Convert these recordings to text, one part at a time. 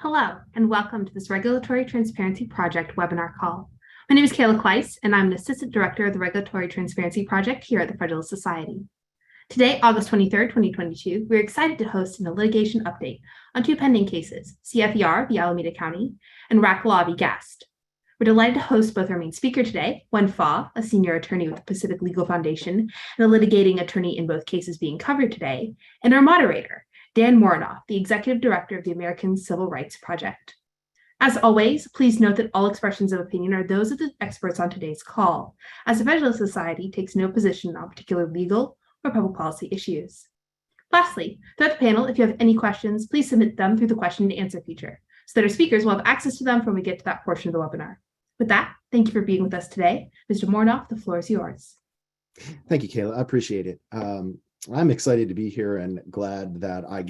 Hello, and welcome to this Regulatory Transparency Project webinar call. My name is Kayla Kleiss, and I'm an Assistant Director of the Regulatory Transparency Project here at the Federalist Society. Today, August 23rd, 2022, we're excited to host a litigation update on two pending cases, CFER v. Alameda County and Raak Law v. Gast. We're delighted to host both our main speaker today, Wen Fa, a senior attorney with the Pacific Legal Foundation and a litigating attorney in both cases being covered today, and our moderator, Dan Moranoff, the Executive Director of the American Civil Rights Project. As always, please note that all expressions of opinion are those of the experts on today's call, as the Federalist Society takes no position on particular legal or public policy issues. Lastly, throughout the panel, if you have any questions, please submit them through the question and answer feature so that our speakers will have access to them when we get to that portion of the webinar. With that, thank you for being with us today. Mr. Moranoff, the floor is yours. Thank you, Kayla. I appreciate it. I'm excited to be here and glad that I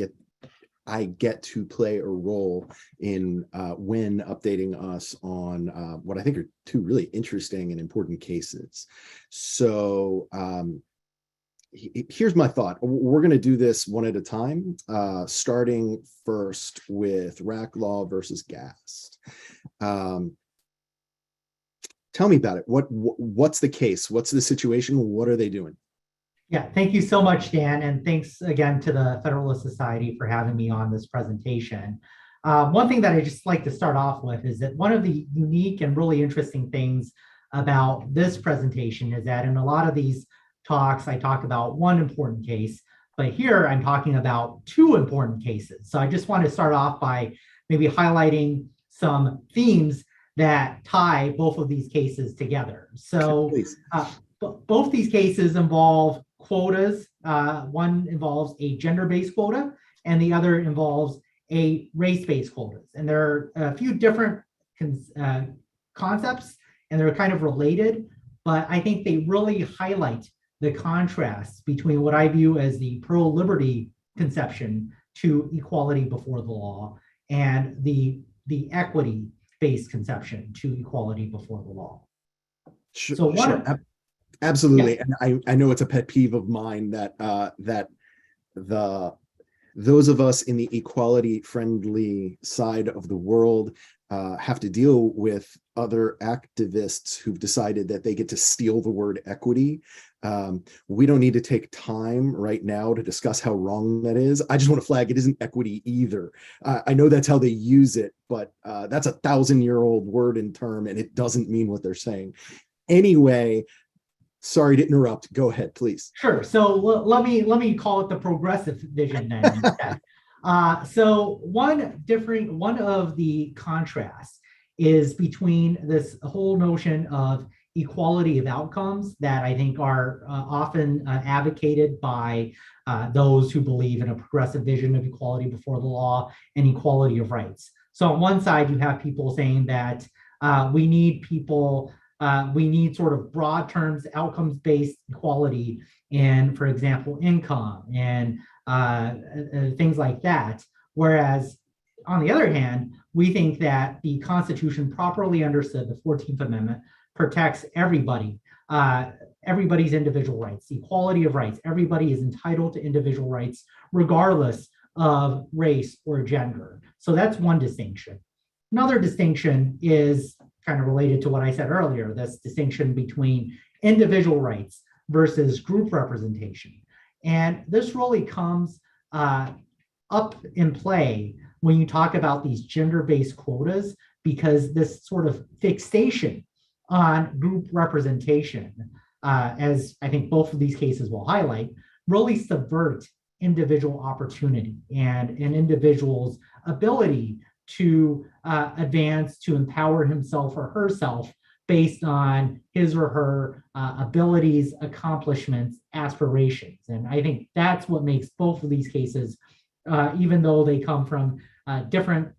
get to play a role in when updating us on what I think are two really interesting and important cases. So here's my thought. We're going to do this one at a time, starting first with Raak Law versus Gast. Tell me about it. What's the case? What's the situation? What are they doing? Yeah, thank you so much, Dan, and thanks again to the Federalist Society for having me on this presentation. One thing that I just like to start off with is that one of the unique and really interesting things about this presentation is that in a lot of these talks, I talk about one important case, but here I'm talking about two important cases. So I just want to start off by maybe highlighting some themes that tie both of these cases together. So both these cases involve quotas. One involves a gender-based quota, and the other involves a race-based quotas. And there are a few different concepts, and they're kind of related, but I think they really highlight the contrast between what I view as the pro-liberty conception to equality before the law and the equity-based conception to equality before the law. Sure. Absolutely, yeah. And I know it's a pet peeve of mine that those of us in the equality-friendly side of the world have to deal with other activists who've decided that they get to steal the word equity. We don't need to take time right now to discuss how wrong that is. I just want to flag it isn't equity either. I know that's how they use it, but that's a 1,000-year-old word and term, and it doesn't mean what they're saying. Anyway, sorry to interrupt. Go ahead, please. Sure. So let me call it the progressive vision then. So one of the contrasts is between this whole notion of equality of outcomes that I think are often advocated by those who believe in a progressive vision of equality before the law and equality of rights. So on one side, you have people saying that we need sort of broad terms, outcomes-based equality in, for example, income and things like that. Whereas on the other hand, we think that the Constitution properly understood, the 14th Amendment, protects everybody, everybody's individual rights, equality of rights. Everybody is entitled to individual rights regardless of race or gender. So that's one distinction. Another distinction is kind of related to what I said earlier, this distinction between individual rights versus group representation. And this really comes up in play when you talk about these gender-based quotas, because this sort of fixation on group representation, as I think both of these cases will highlight, really subvert individual opportunity and an individual's ability to advance, to empower himself or herself based on his or her abilities, accomplishments, aspirations. And I think that's what makes both of these cases, even though they come from different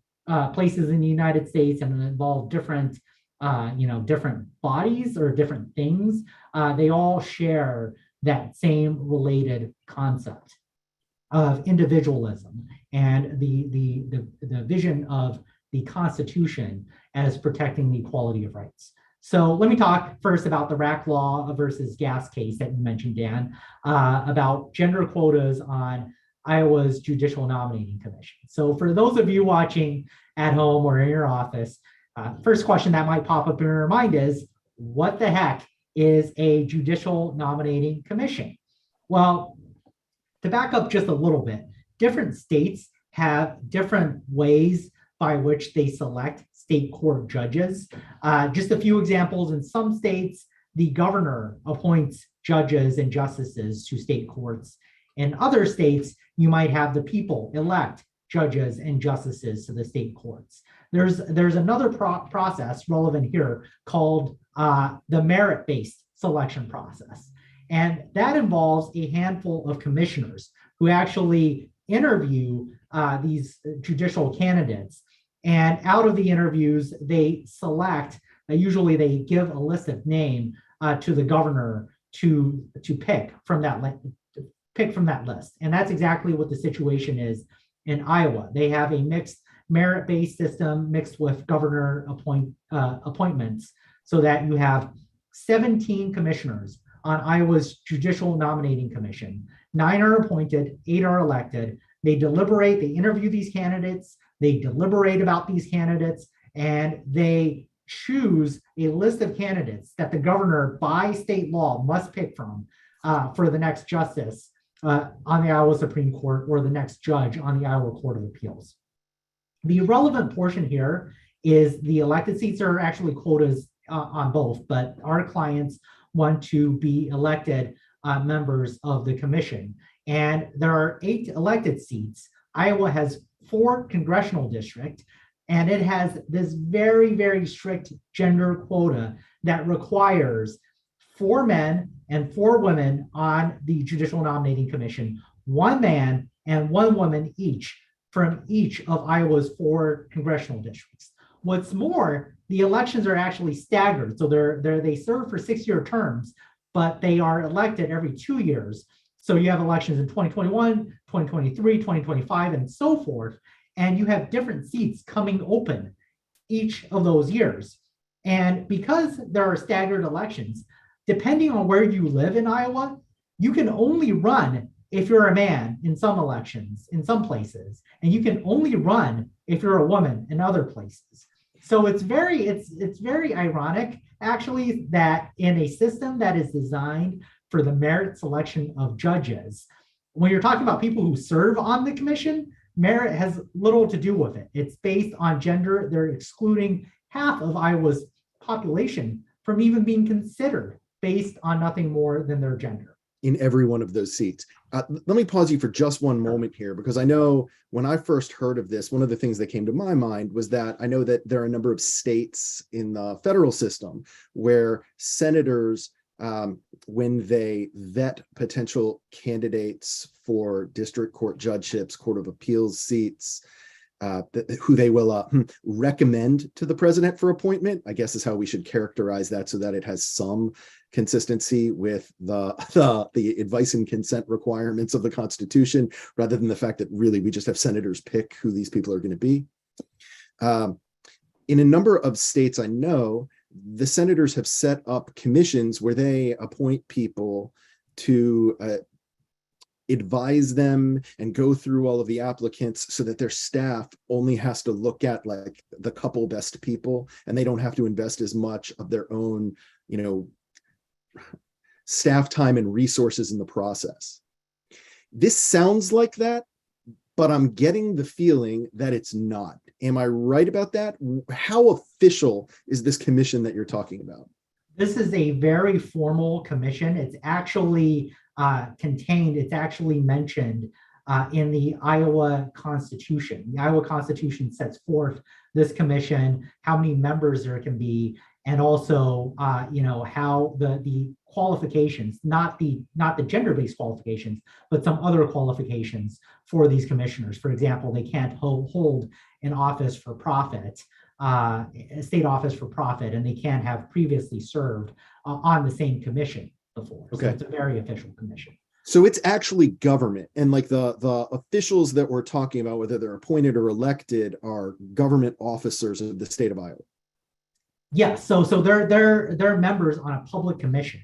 places in the United States and involve different bodies or different things, they all share that same related concept of individualism and the vision of the Constitution as protecting the equality of rights. So let me talk first about the Raak Law versus Gast case that you mentioned, Dan, about gender quotas on Iowa's Judicial Nominating Commission. So for those of you watching at home or in your office, first question that might pop up in your mind is, what the heck is a Judicial Nominating Commission? Well, to back up just a little bit, different states have different ways by which they select state court judges. Just a few examples. In some states, the governor appoints judges and justices to state courts. In other states, you might have the people elect judges and justices to the state courts. There's another process relevant here called the merit-based selection process. And that involves a handful of commissioners who actually interview these judicial candidates. And out of the interviews, they select, usually they give a list of names to the governor to pick from that list. And that's exactly what the situation is in Iowa. They have a mixed merit-based system mixed with governor appointments, so that you have 17 commissioners on Iowa's Judicial Nominating Commission. 9 are appointed, 8 are elected. They deliberate, they interview these candidates, they deliberate about these candidates, and they choose a list of candidates that the governor by state law must pick from for the next justice on the Iowa Supreme Court or the next judge on the Iowa Court of Appeals. The relevant portion here is the elected seats are actually quotas on both, but our clients want to be elected members of the commission. And there are 8 elected seats. Iowa has 4 congressional districts, and it has this very, very strict gender quota that requires 4 men and 4 women on the Judicial Nominating Commission, 1 man and 1 woman each from each of Iowa's 4 congressional districts. What's more, the elections are actually staggered. So they serve for 6-year terms, but they are elected every 2 years. So you have elections in 2021, 2023, 2025, and so forth. And you have different seats coming open each of those years. And because there are staggered elections, depending on where you live in Iowa, you can only run if you're a man in some elections, in some places, and you can only run if you're a woman in other places. So it's very ironic, actually, that in a system that is designed for the merit selection of judges, when you're talking about people who serve on the commission, merit has little to do with it. It's based on gender. They're excluding half of Iowa's population from even being considered based on nothing more than their gender. In every one of those seats. Let me pause you for just one moment here, because I know when I first heard of this, one of the things that came to my mind was that I know that there are a number of states in the federal system where senators, when they vet potential candidates for district court judgeships, court of appeals seats, who they will recommend to the president for appointment, I guess is how we should characterize that, so that it has some consistency with the advice and consent requirements of the Constitution, rather than the fact that really we just have senators pick who these people are going to be. In a number of states, I know the senators have set up commissions where they appoint people to advise them and go through all of the applicants, so that their staff only has to look at like the couple best people, and they don't have to invest as much of their own, staff time and resources in the process. This sounds like that, but I'm getting the feeling that it's not. Am I right about that? How official is this commission that you're talking about? This is a very formal commission. It's actually contained, it's actually mentioned in the Iowa Constitution. The Iowa Constitution sets forth this commission, how many members there can be, and also, how the qualifications, not the gender-based qualifications, but some other qualifications for these commissioners. For example, they can't hold an office for profit, a state office for profit, and they can't have previously served on the same commission before. Okay. So it's a very official commission. So it's actually government, and like the officials that we're talking about, whether they're appointed or elected, are government officers of the state of Iowa. Yes, so they're members on a public commission.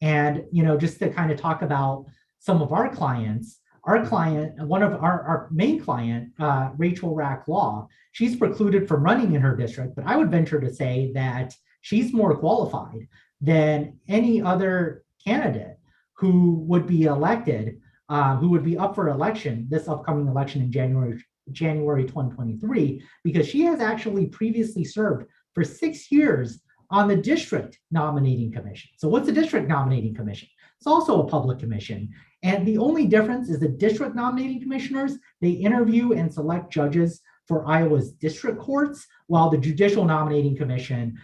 And just to kind of talk about some of our clients, Our client, one of our main client, Rachel Raak Law, she's precluded from running in her district, but I would venture to say that she's more qualified than any other candidate who would be elected, who would be up for election, this upcoming election in January 2023, because she has actually previously served for 6 years on the district nominating commission. So what's the district nominating commission? It's also a public commission. And the only difference is the district nominating commissioners, they interview and select judges for Iowa's district courts, while the Judicial Nominating Commission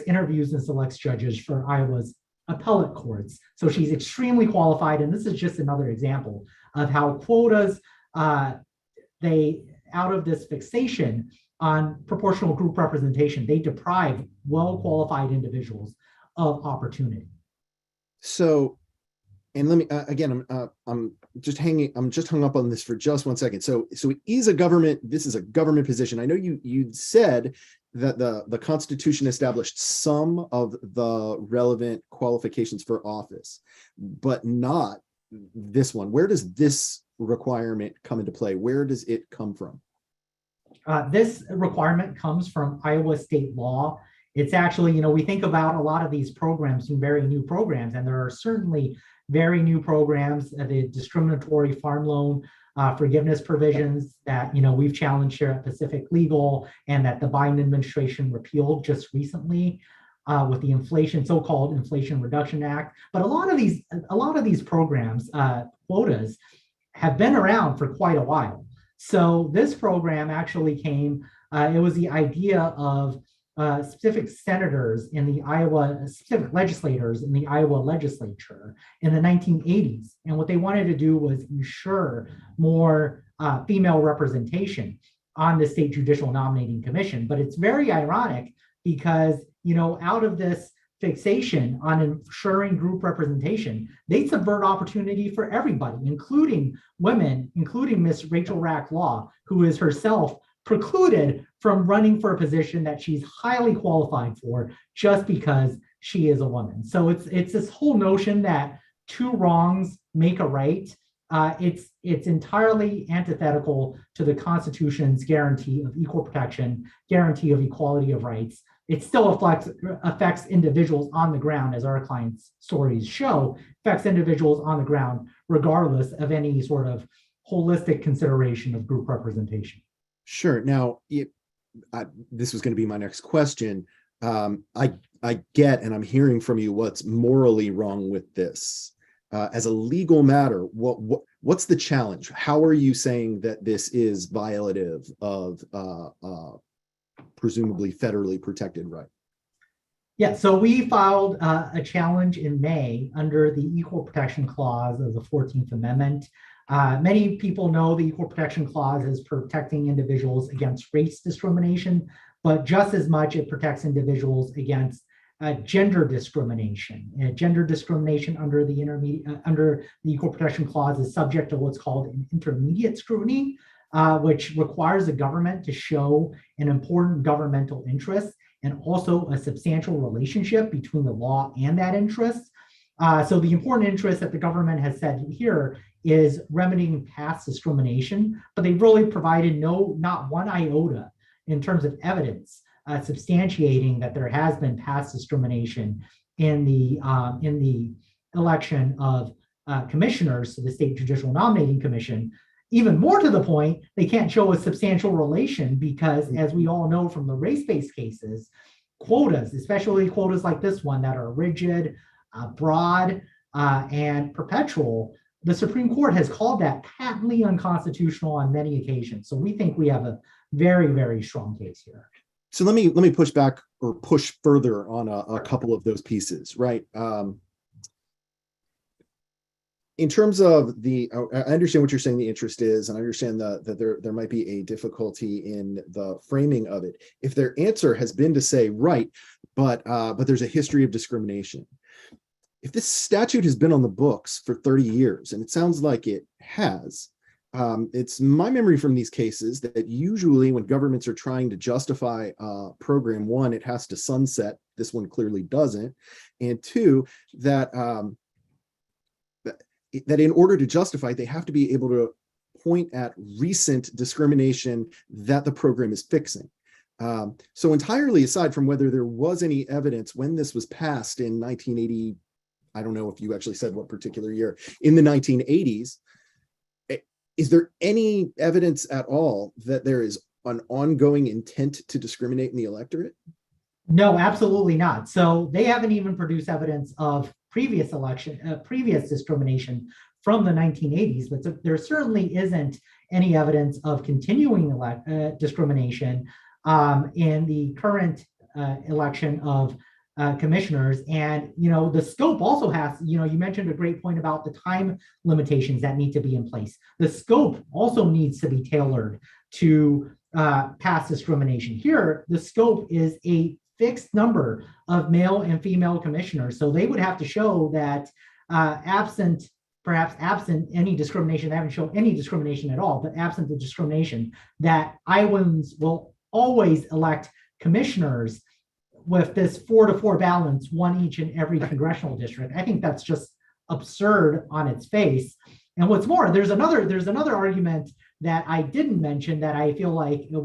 interviews and selects judges for Iowa's appellate courts. So she's extremely qualified. And this is just another example of how quotas, out of this fixation on proportional group representation, they deprive well-qualified individuals of opportunity. So, and let me again, I'm just hung up on this for just 1 second. So it is a government. This is a government position. I know you said that the Constitution established some of the relevant qualifications for office, but not this one. Where does this requirement come into play? Where does it come from? This requirement comes from Iowa state law. It's actually, we think about a lot of these programs being very new programs, and there are certainly very new programs, the discriminatory farm loan forgiveness provisions that, we've challenged here at Pacific Legal, and that the Biden administration repealed just recently with the so-called Inflation Reduction Act. But a lot of these programs, quotas, have been around for quite a while. So this program actually came, it was the idea of specific legislators in the Iowa legislature in the 1980s. And what they wanted to do was ensure more female representation on the state judicial nominating commission. But it's very ironic because, out of this fixation on ensuring group representation, they subvert opportunity for everybody, including women, including Miss Rachel Raak Law, who is herself precluded from running for a position that she's highly qualified for just because she is a woman. So it's this whole notion that two wrongs make a right. It's entirely antithetical to the Constitution's guarantee of equal protection, guarantee of equality of rights. It still affects individuals on the ground, as our clients' stories show, affects individuals on the ground, regardless of any sort of holistic consideration of group representation. Sure. Now, this was going to be my next question. I get, and I'm hearing from you, what's morally wrong with this. As a legal matter, what's the challenge? How are you saying that this is violative of presumably federally protected right? Yeah, so we filed a challenge in May under the Equal Protection Clause of the 14th Amendment. Many people know the Equal Protection Clause is protecting individuals against race discrimination, but just as much it protects individuals against gender discrimination. Gender discrimination under the Equal Protection Clause is subject to what's called an intermediate scrutiny, which requires the government to show an important governmental interest and also a substantial relationship between the law and that interest. So the important interest that the government has said here is remedying past discrimination, but they've really provided not one iota in terms of evidence substantiating that there has been past discrimination in the election of commissioners to the State Judicial Nominating Commission. Even more to the point, they can't show a substantial relation because, as we all know from the race-based cases, quotas, especially quotas like this one that are rigid, broad, and perpetual, the Supreme Court has called that patently unconstitutional on many occasions. So we think we have a very, very strong case here. So let me push back or push further on a couple of those pieces, right? In terms of I understand what you're saying the interest is, and I understand that there might be a difficulty in the framing of it. If their answer has been to say, right, but there's a history of discrimination. If this statute has been on the books for 30 years, and it sounds like it has, it's my memory from these cases that usually when governments are trying to justify program, one, it has to sunset. This one clearly doesn't. And two, that that in order to justify it, they have to be able to point at recent discrimination that the program is fixing. So entirely aside from whether there was any evidence when this was passed in 1980, I don't know if you actually said what particular year, in the 1980s, is there any evidence at all that there is an ongoing intent to discriminate in the electorate? No, absolutely not. So they haven't even produced evidence of previous discrimination from the 1980s, but there certainly isn't any evidence of continuing discrimination in the current election of commissioners. And, the scope also has, you mentioned a great point about the time limitations that need to be in place. The scope also needs to be tailored to past discrimination. Here, the scope is a fixed number of male and female commissioners. So they would have to show that absent any discrimination, they haven't shown any discrimination at all, but absent the discrimination, that Iowans will always elect commissioners with this 4-to-4 balance, one each in every congressional district. I think that's just absurd on its face. And what's more, there's another argument that I didn't mention that I feel like we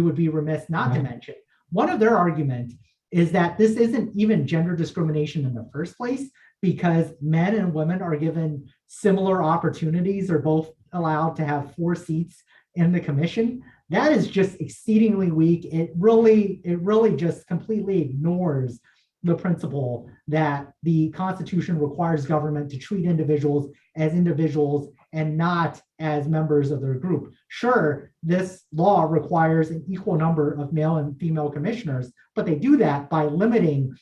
would be remiss not to mention. One of their argument is that this isn't even gender discrimination in the first place, because men and women are given similar opportunities. They're both allowed to have 4 seats in the commission. That is just exceedingly weak. It really just completely ignores the principle that the Constitution requires government to treat individuals as individuals and not as members of their group. Sure, this law requires an equal number of male and female commissioners, but they do that by limiting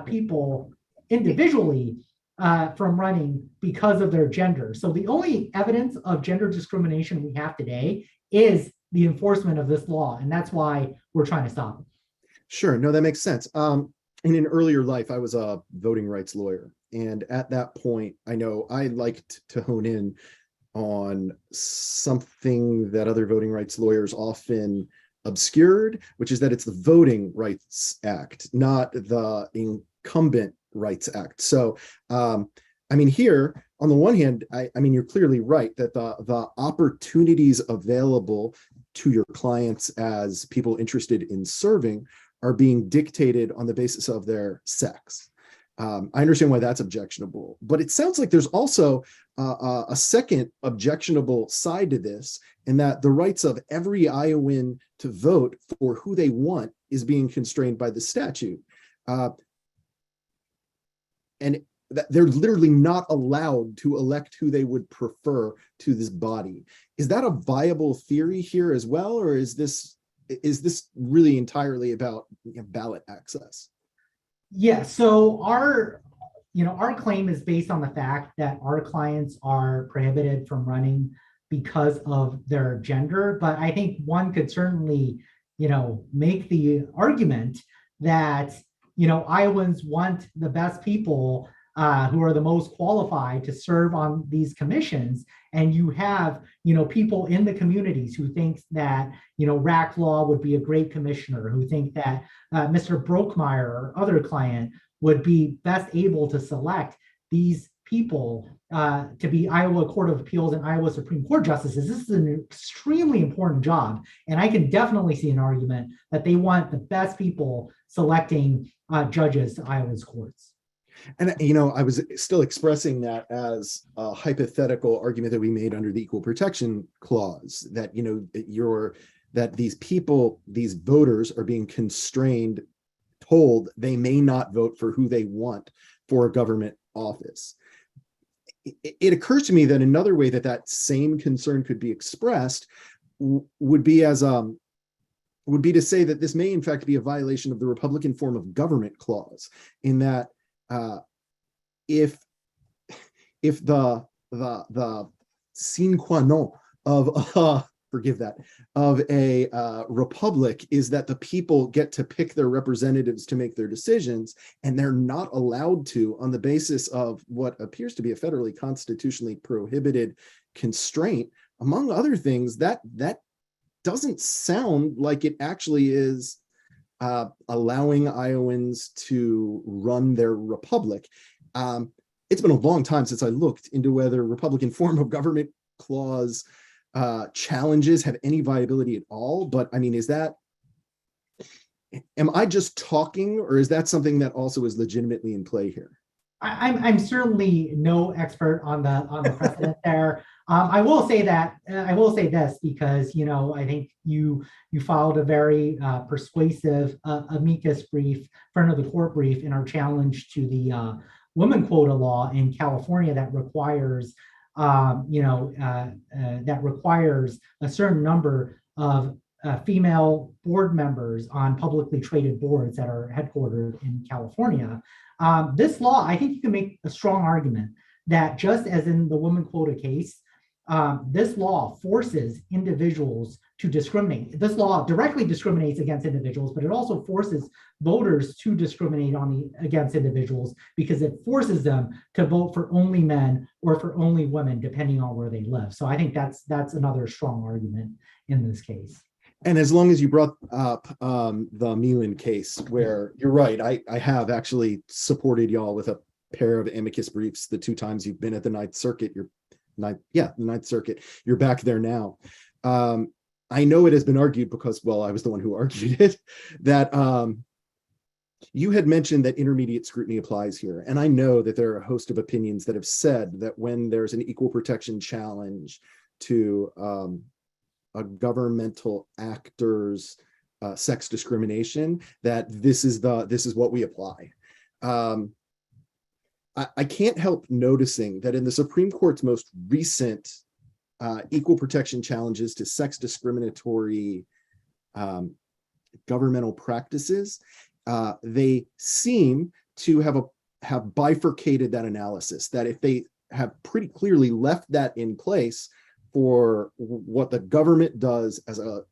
people individually from running because of their gender. So the only evidence of gender discrimination we have today is the enforcement of this law, and that's why we're trying to stop it. Sure, no, that makes sense. In an earlier life, I was a voting rights lawyer. And at that point, I know I liked to hone in on something that other voting rights lawyers often obscured, which is that it's the Voting Rights Act, not the Incumbent Rights Act. So, here, on the one hand, you're clearly right that the opportunities available to your clients as people interested in serving are being dictated on the basis of their sex. I understand why that's objectionable, but it sounds like there's also a second objectionable side to this, in that the rights of every Iowan to vote for who they want is being constrained by the statute. And they're literally not allowed to elect who they would prefer to this body. Is that a viable theory here as well, or is this really entirely about ballot access? Yeah, so our claim is based on the fact that our clients are prohibited from running because of their gender. But I think one could certainly, make the argument that, Iowans want the best people who are the most qualified to serve on these commissions. And you have, people in the communities who think that, Raak Law would be a great commissioner, who think that Mr. Brokemeyer or other client would be best able to select these people to be Iowa Court of Appeals and Iowa Supreme Court justices. This is an extremely important job. And I can definitely see an argument that they want the best people selecting judges to Iowa's courts. And, I was still expressing that as a hypothetical argument that we made under the Equal Protection Clause, that, that these people, these voters are being constrained, told they may not vote for who they want for a government office. It occurs to me that another way that same concern could be expressed would be to say that this may in fact be a violation of the Republican form of government clause, in that if the sine qua non of of a republic is that the people get to pick their representatives to make their decisions, and they're not allowed to on the basis of what appears to be a federally constitutionally prohibited constraint, among other things, that doesn't sound like it actually is allowing Iowans to run their republic. it's been a long time since I looked into whether Republican form of government clause challenges have any viability at all. But I mean, am I just talking, or is that something that also is legitimately in play here? I'm certainly no expert on the precedent there. I will say this because I think you filed a very persuasive amicus brief, front of the court brief, in our challenge to the women quota law in California that requires a certain number of female board members on publicly traded boards that are headquartered in California. This law, I think you can make a strong argument that just as in the woman quota case, this law forces individuals to discriminate. This law directly discriminates against individuals, but it also forces voters to discriminate against individuals because it forces them to vote for only men or for only women, depending on where they live. So I think that's another strong argument in this case. And as long as you brought up the Meehan case, where you're right, I have actually supported y'all with a pair of amicus briefs the 2 times you've been at the Ninth Circuit. The Ninth Circuit. You're back there now. I know it has been argued because, well, I was the one who argued it, that you had mentioned that intermediate scrutiny applies here. And I know that there are a host of opinions that have said that when there's an equal protection challenge to a governmental actor's sex discrimination, that this is what we apply. I can't help noticing that in the Supreme Court's most recent equal protection challenges to sex discriminatory governmental practices, they seem to have bifurcated that analysis, that if they have pretty clearly left that in place for what the government does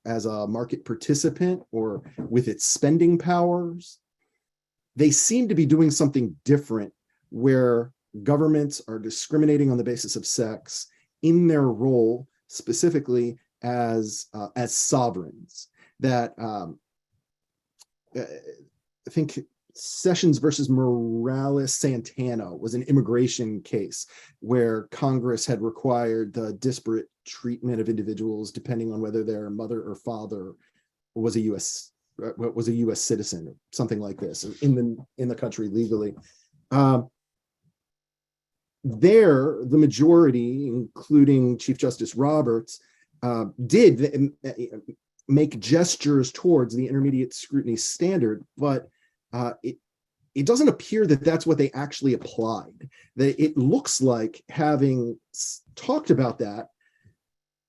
as a market participant or with its spending powers, they seem to be doing something different where governments are discriminating on the basis of sex in their role specifically as sovereigns. That I think Sessions versus Morales-Santana was an immigration case where Congress had required the disparate treatment of individuals depending on whether their mother or father was a U.S. citizen, or something like this, in the country legally. There, the majority, including Chief Justice Roberts, did make gestures towards the intermediate scrutiny standard, but it doesn't appear that that's what they actually applied. It looks like, having talked about that,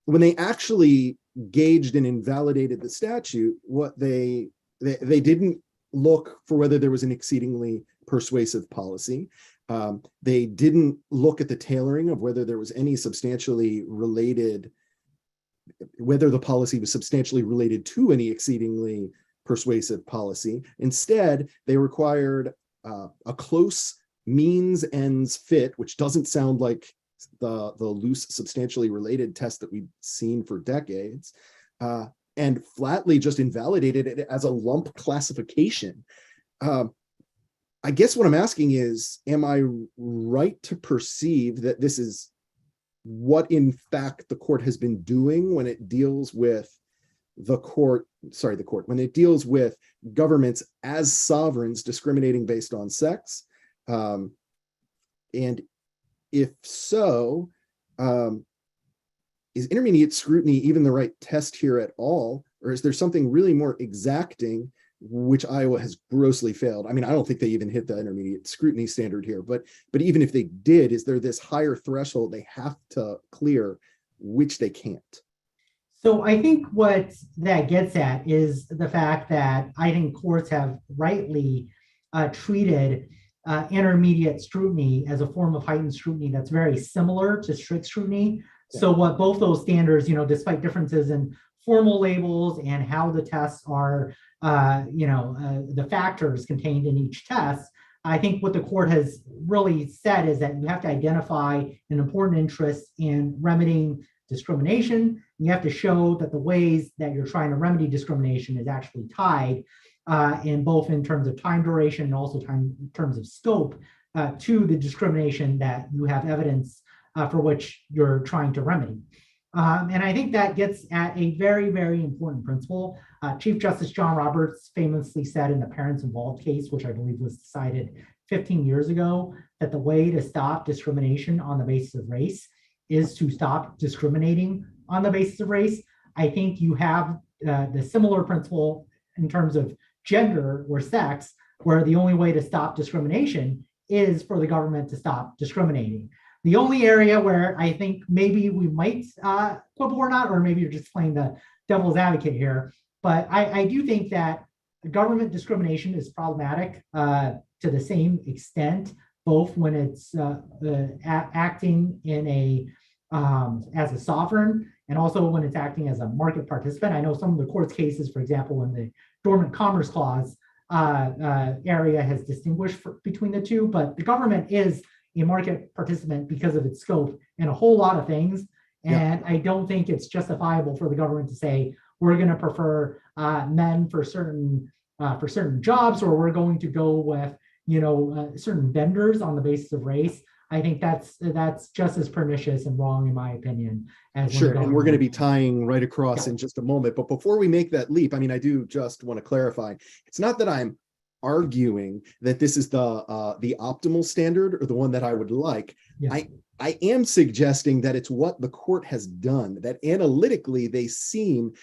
when they actually gauged and invalidated the statute, what they didn't look for whether there was an exceedingly persuasive policy. They didn't look at the tailoring of whether there was any whether the policy was substantially related to any exceedingly persuasive policy. Instead, they required a close means ends fit, which doesn't sound like the loose substantially related test that we've seen for decades, and flatly just invalidated it as a lump classification. I guess what I'm asking is, am I right to perceive that this is what in fact the court has been doing when it deals with when it deals with governments as sovereigns discriminating based on sex? And if so, is intermediate scrutiny even the right test here at all? Or is there something really more exacting, which Iowa has grossly failed? I mean, I don't think they even hit the intermediate scrutiny standard here, but even if they did, is there this higher threshold they have to clear, which they can't? So I think what that gets at is the fact that I think courts have rightly treated intermediate scrutiny as a form of heightened scrutiny that's very similar to strict scrutiny. Yeah. So what both those standards, despite differences in formal labels and how the tests are, the factors contained in each test, I think what the court has really said is that you have to identify an important interest in remedying discrimination. You have to show that the ways that you're trying to remedy discrimination is actually tied in terms of time duration and also in terms of scope to the discrimination that you have evidence for which you're trying to remedy. And I think that gets at a very, very important principle. Chief Justice John Roberts famously said in the Parents Involved case, which I believe was decided 15 years ago, that the way to stop discrimination on the basis of race is to stop discriminating on the basis of race. I think you have the similar principle in terms of gender or sex, where the only way to stop discrimination is for the government to stop discriminating. The only area where I think maybe we might quibble or not, or maybe you're just playing the devil's advocate here, but I do think that government discrimination is problematic to the same extent, both when it's acting in as a sovereign and also when it's acting as a market participant. I know some of the court's cases, for example, in the Dormant Commerce Clause area has distinguished between the two, but the government is a market participant because of its scope and a whole lot of things. And I don't think it's justifiable for the government to say, we're going to prefer men for certain jobs, or we're going to go with, certain vendors on the basis of race. I think that's just as pernicious and wrong, in my opinion. As sure, and we're going to be tying right across in just a moment. But before we make that leap, I do just want to clarify. It's not that I'm arguing that this is the optimal standard or the one that I would like. Yeah. I am suggesting that it's what the court has done, that analytically they seem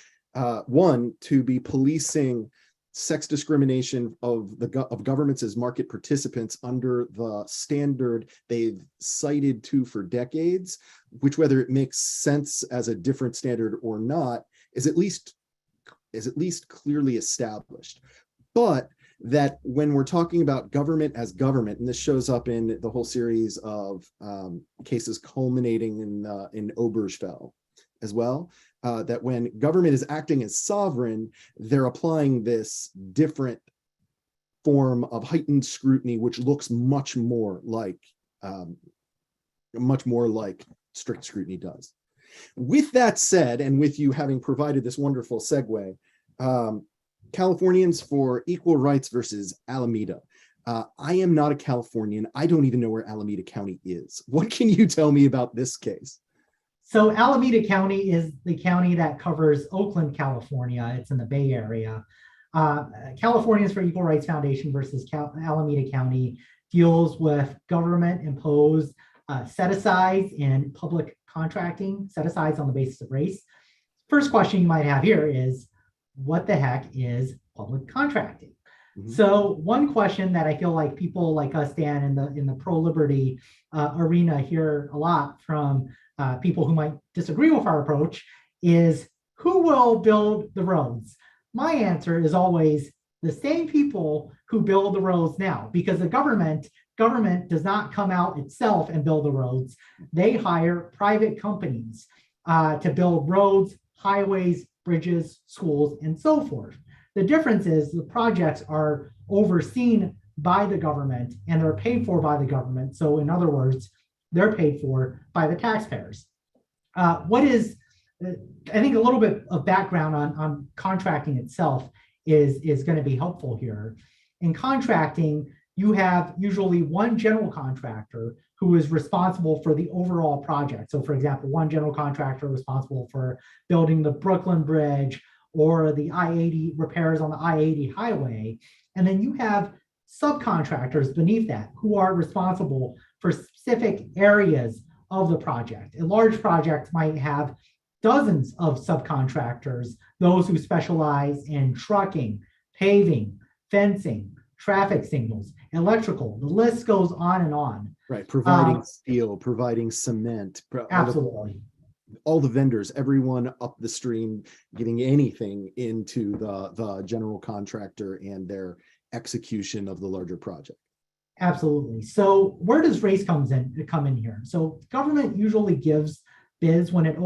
one to be policing sex discrimination of governments as market participants under the standard they've cited to for decades, which, whether it makes sense as a different standard or not, is at least clearly established. But that when we're talking about government as government, and this shows up in the whole series of cases culminating in Obergefell as well, that when government is acting as sovereign, they're applying this different form of heightened scrutiny, which looks much more like strict scrutiny does. With that said, and with you having provided this wonderful segue, Californians for Equal Rights versus Alameda. I am not a Californian. I don't even know where Alameda County is. What can you tell me about this case? So Alameda County is the county that covers Oakland, California. It's in the Bay Area. Californians for Equal Rights Foundation versus Alameda County deals with government-imposed set-asides in public contracting, set-asides on the basis of race. First question you might have here is, what the heck is public contracting? Mm-hmm. So one question that I feel like people like us, Dan, in the pro-liberty arena hear a lot from people who might disagree with our approach is, who will build the roads? My answer is always the same people who build the roads now, because the government does not come out itself and build the roads. They hire private companies to build roads, highways, bridges, schools, and so forth. The difference is the projects are overseen by the government and they're paid for by the government. So in other words, they're paid for by the taxpayers. I think a little bit of background on contracting itself is going to be helpful here. In contracting, you have usually one general contractor who is responsible for the overall project. So for example, one general contractor responsible for building the Brooklyn Bridge or the I-80 repairs on the I-80 highway. And then you have subcontractors beneath that who are responsible for specific areas of the project. A large project might have dozens of subcontractors, those who specialize in trucking, paving, fencing, traffic signals, electrical, the list goes on and on. Right, providing steel, providing cement. Absolutely. All the vendors, everyone up the stream, getting anything into the general contractor and their execution of the larger project. Absolutely. So where does race come in here? So government usually gives bids when it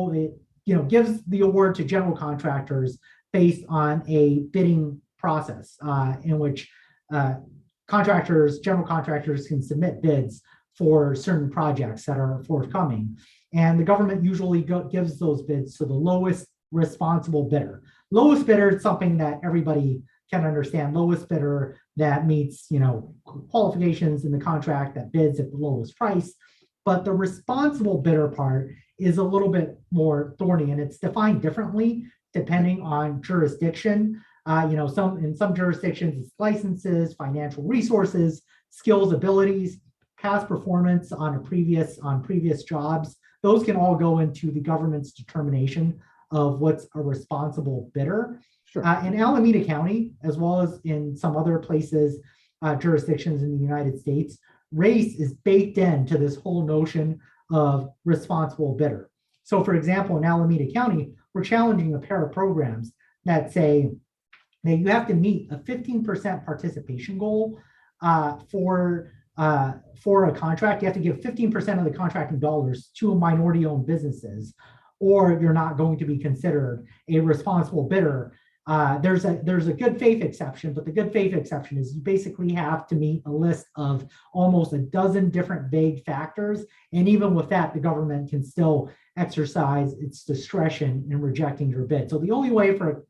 gives the award to general contractors based on a bidding process in which general contractors can submit bids for certain projects that are forthcoming. And the government usually gives those bids to the lowest responsible bidder. Lowest bidder is something that everybody can understand lowest bidder that meets, qualifications in the contract that bids at the lowest price. But the responsible bidder part is a little bit more thorny, and it's defined differently depending on jurisdiction. In some jurisdictions, it's licenses, financial resources, skills, abilities, past performance on previous jobs. Those can all go into the government's determination of what's a responsible bidder. Sure. In Alameda County, as well as in some other places, jurisdictions in the United States, race is baked into this whole notion of responsible bidder. So, for example, in Alameda County, we're challenging a pair of programs that say that you have to meet a 15% participation goal for a contract. You have to give 15% of the contracting dollars to minority-owned businesses, or you're not going to be considered a responsible bidder. There's a good faith exception, but the good faith exception is you basically have to meet a list of almost a dozen different vague factors. And even with that, the government can still exercise its discretion in rejecting your bid. So the only way for a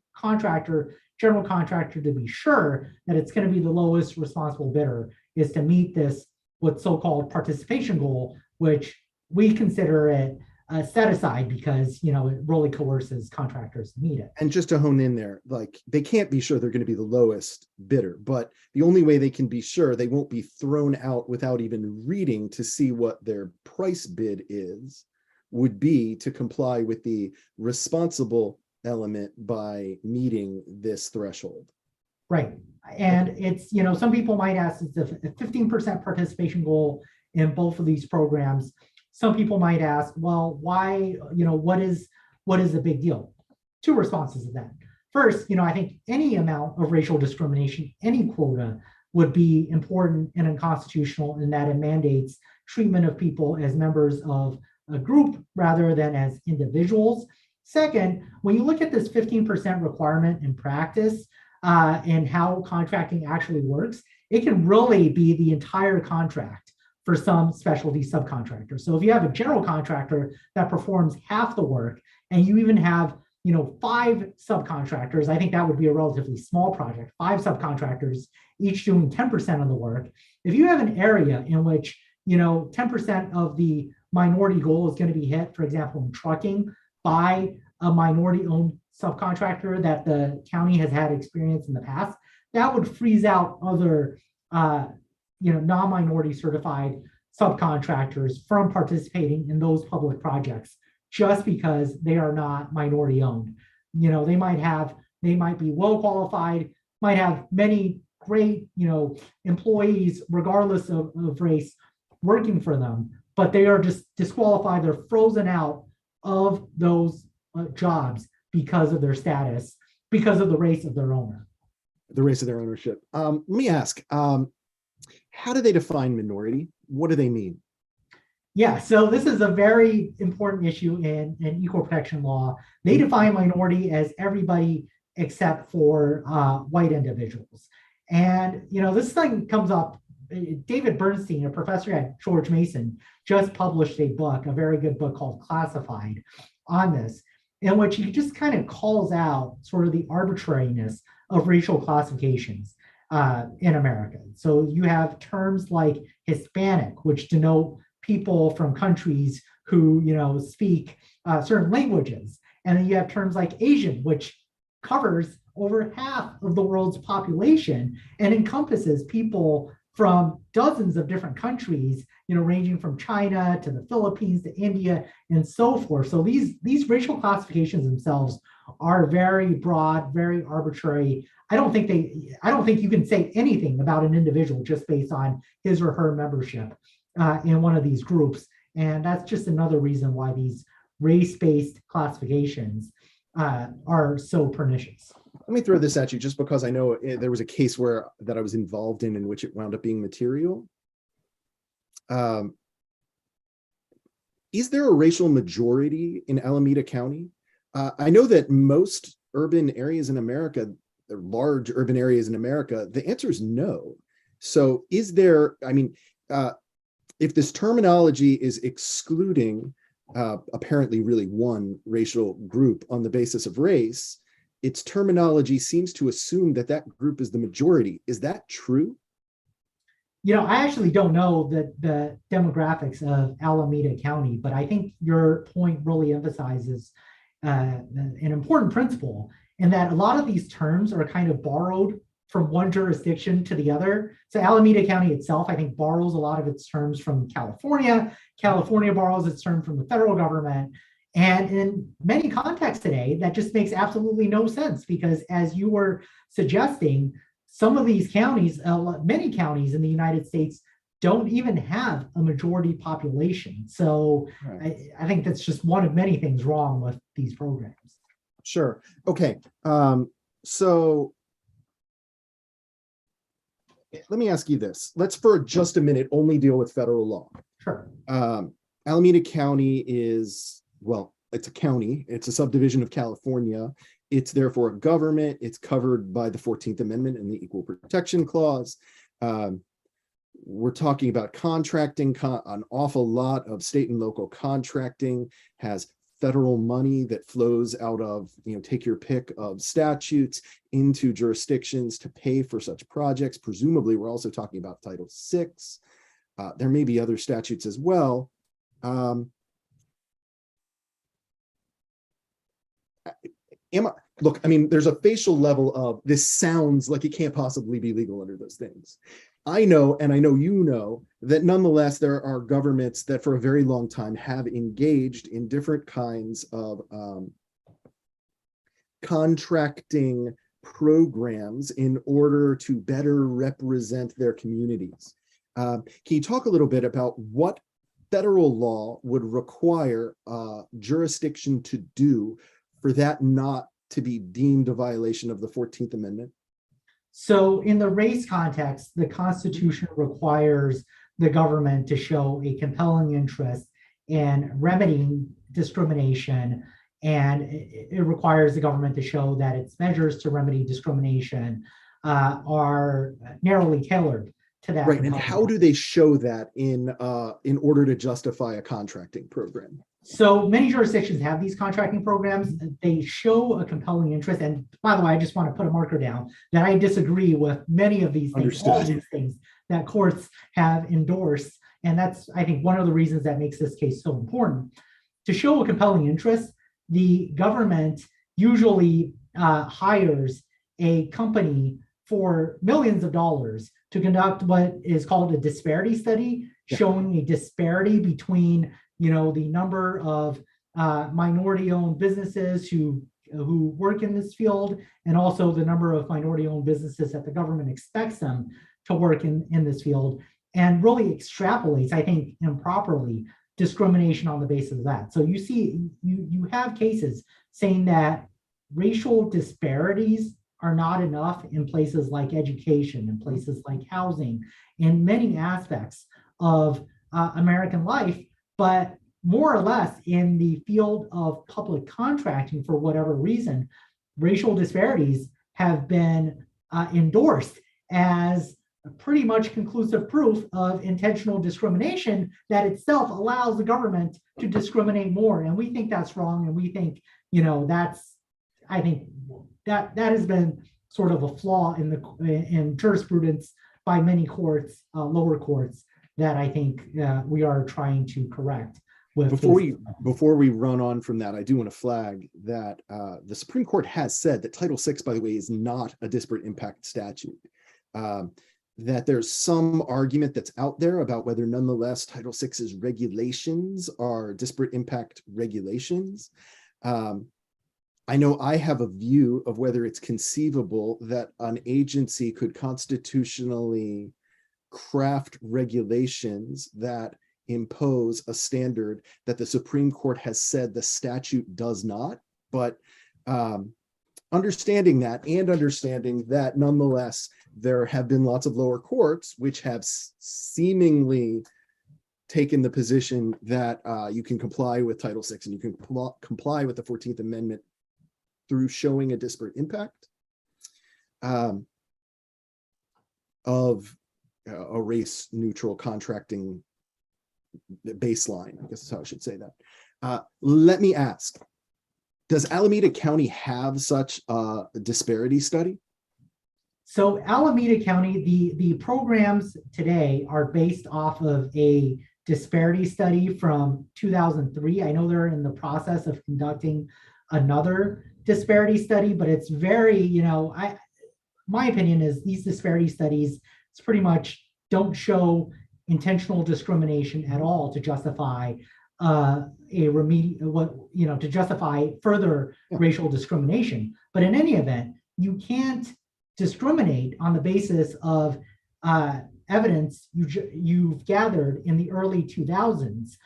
general contractor to be sure that it's going to be the lowest responsible bidder is to meet this, what's so-called participation goal, which we consider it set aside because, it really coerces contractors to meet it. And just to hone in there, like they can't be sure they're going to be the lowest bidder, but the only way they can be sure they won't be thrown out without even reading to see what their price bid is would be to comply with the responsible element by meeting this threshold. Right. And it's, some people might ask, it's a 15% participation goal in both of these programs. Some people might ask, well, why, what is the big deal? Two responses to that. First, I think any amount of racial discrimination, any quota would be important and unconstitutional in that it mandates treatment of people as members of a group rather than as individuals. Second, when you look at this 15% requirement in practice and how contracting actually works, it can really be the entire contract for some specialty subcontractors. So if you have a general contractor that performs half the work and you even have 5 subcontractors, I think that would be a relatively small project, 5 subcontractors, each doing 10% of the work. If you have an area in which 10% of the minority goal is going to be hit, for example, in trucking, by a minority-owned subcontractor that the county has had experience in the past, that would freeze out other non-minority certified subcontractors from participating in those public projects just because they are not minority owned. They might be well qualified, might have many great, employees regardless of race working for them, but they are just disqualified. They're frozen out of those jobs because of their status, because of the race of their owner. The race of their ownership. Let me ask, how do they define minority? What do they mean? Yeah, so this is a very important issue in equal protection law. They define minority as everybody except for white individuals. And, this thing comes up. David Bernstein, a professor at George Mason, just published a book, a very good book called Classified, on this, in which he just kind of calls out sort of the arbitrariness of racial classifications in America. So you have terms like Hispanic, which denote people from countries who, speak certain languages. And then you have terms like Asian, which covers over half of the world's population and encompasses people from dozens of different countries, ranging from China to the Philippines to India and so forth. So these racial classifications themselves are very broad, very arbitrary. I don't think you can say anything about an individual just based on his or her membership in one of these groups. And that's just another reason why these race-based classifications are so pernicious. Let me throw this at you just because I know there was a case that I was involved in which it wound up being material. Is there a racial majority in Alameda County? I know that most urban areas in America, large urban areas in America, the answer is no. So is there, if this terminology is excluding apparently really one racial group on the basis of race, its terminology seems to assume that that group is the majority. Is that true? I actually don't know the demographics of Alameda County, but I think your point really emphasizes an important principle in that a lot of these terms are kind of borrowed from one jurisdiction to the other. So Alameda County itself, I think, borrows a lot of its terms from California. California borrows its term from the federal government. And in many contexts today, that just makes absolutely no sense because, as you were suggesting, some of these counties, many counties in the United States, don't even have a majority population. So right. I think that's just one of many things wrong with these programs. Sure. Okay. So let me ask you this. Let's for just a minute only deal with federal law. Sure. Alameda County is, well, it's a county. It's a subdivision of California. It's therefore a government. It's covered by the 14th Amendment and the Equal Protection Clause. We're talking about contracting. An awful lot of state and local contracting has federal money that flows out of, take your pick of statutes into jurisdictions to pay for such projects. Presumably, we're also talking about Title VI. There may be other statutes as well. Look, I mean, there's a facial level of this sounds like it can't possibly be legal under those things. I know, and I know you know, that nonetheless, there are governments that for a very long time have engaged in different kinds of contracting programs in order to better represent their communities. Can you talk a little bit about what federal law would require jurisdiction to do for that not to be deemed a violation of the 14th Amendment? So in the race context, the Constitution requires the government to show a compelling interest in remedying discrimination, and it requires the government to show that its measures to remedy discrimination are narrowly tailored to that. Right, and how do they show that in order to justify a contracting program? So many jurisdictions have these contracting programs. They show a compelling interest. And by the way, I just want to put a marker down that I disagree with many of these things, all these things that courts have endorsed. And that's, I think, one of the reasons that makes this case so important. To show a compelling interest, the government usually hires a company for millions of dollars to conduct what is called a disparity study, showing a disparity between the number of minority-owned businesses who work in this field, and also the number of minority-owned businesses that the government expects them to work in this field, and really extrapolates, I think, improperly, discrimination on the basis of that. So you see, you have cases saying that racial disparities are not enough in places like education, in places like housing, in many aspects of American life. But more or less in the field of public contracting, for whatever reason, racial disparities have been endorsed as pretty much conclusive proof of intentional discrimination that itself allows the government to discriminate more. And we think that's wrong. And we think, I think that has been sort of a flaw in jurisprudence by many courts, lower courts, that I think we are trying to correct. Before we run on from that, I do want to flag that the Supreme Court has said that Title VI, by the way, is not a disparate impact statute. That there's some argument that's out there about whether nonetheless Title VI's regulations are disparate impact regulations. I know I have a view of whether it's conceivable that an agency could constitutionally craft regulations that impose a standard that the Supreme Court has said the statute does not. But understanding that, and understanding that nonetheless there have been lots of lower courts which have seemingly taken the position that you can comply with Title VI and you can comply with the 14th Amendment through showing a disparate impact of a race-neutral contracting baseline, I guess is how I should say that. Let me ask, Does Alameda County have such a disparity study? So Alameda County, the programs today are based off of a disparity study from 2003. I know they're in the process of conducting another disparity study, but it's very, my opinion is these disparity studies, it's pretty much don't show intentional discrimination at all to justify to justify further racial discrimination. But in any event, you can't discriminate on the basis of evidence you've gathered in the early 2000s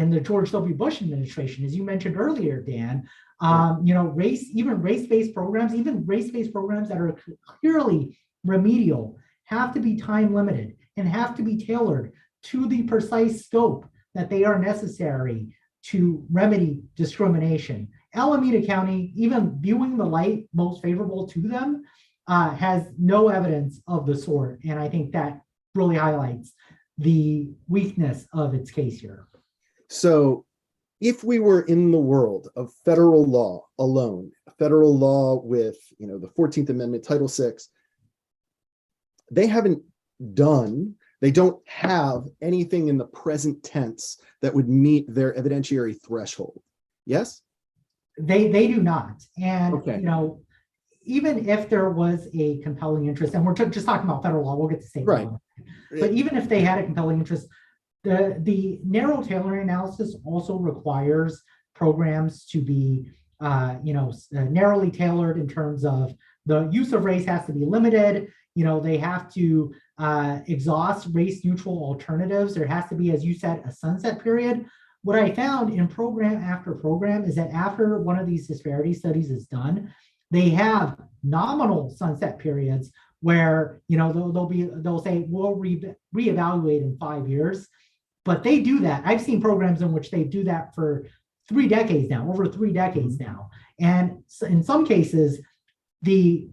in the George W. Bush administration, as you mentioned earlier, Dan. Race-based programs that are clearly remedial have to be time limited and have to be tailored to the precise scope that they are necessary to remedy discrimination. Alameda County, even viewing the light most favorable to them, has no evidence of the sort. And I think that really highlights the weakness of its case here. So if we were in the world of federal law alone, federal law with, the 14th Amendment, Title VI, they don't have anything in the present tense that would meet their evidentiary threshold. Yes? They do not. And, okay. Even if there was a compelling interest, and we're just talking about federal law, we'll get to state law. But even if they had a compelling interest, the narrow tailoring analysis also requires programs to be, narrowly tailored in terms of the use of race has to be limited. They have to exhaust race-neutral alternatives. There has to be, as you said, a sunset period. What I found in program after program is that after one of these disparity studies is done, they have nominal sunset periods where they'll say we'll reevaluate in 5 years, but they do that. I've seen programs in which they do that for 3 decades now, over 3 decades now, and in some cases, the